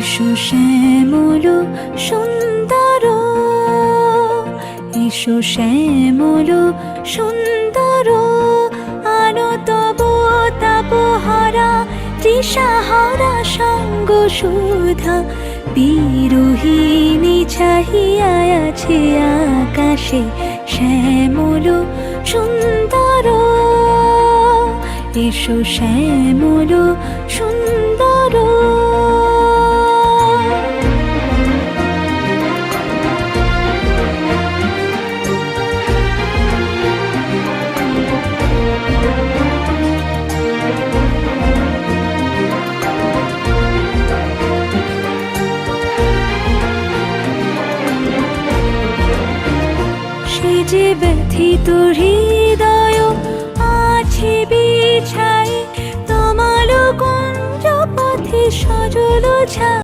এসো শ্যামল সুন্দর, এসো শ্যামল সুন্দর, আনো তব তাপহারা তৃষাহারা সঙ্গ সুধা। বিরোহিণী চাহিয়া আছে আকাশে শ্যামল সুন্দর, এসো শ্যামল সুন্দর। সে যে ব্যথিত হৃদয় আছে বিছাই, তমাল কুঞ্জ পথে সজল ছায়া।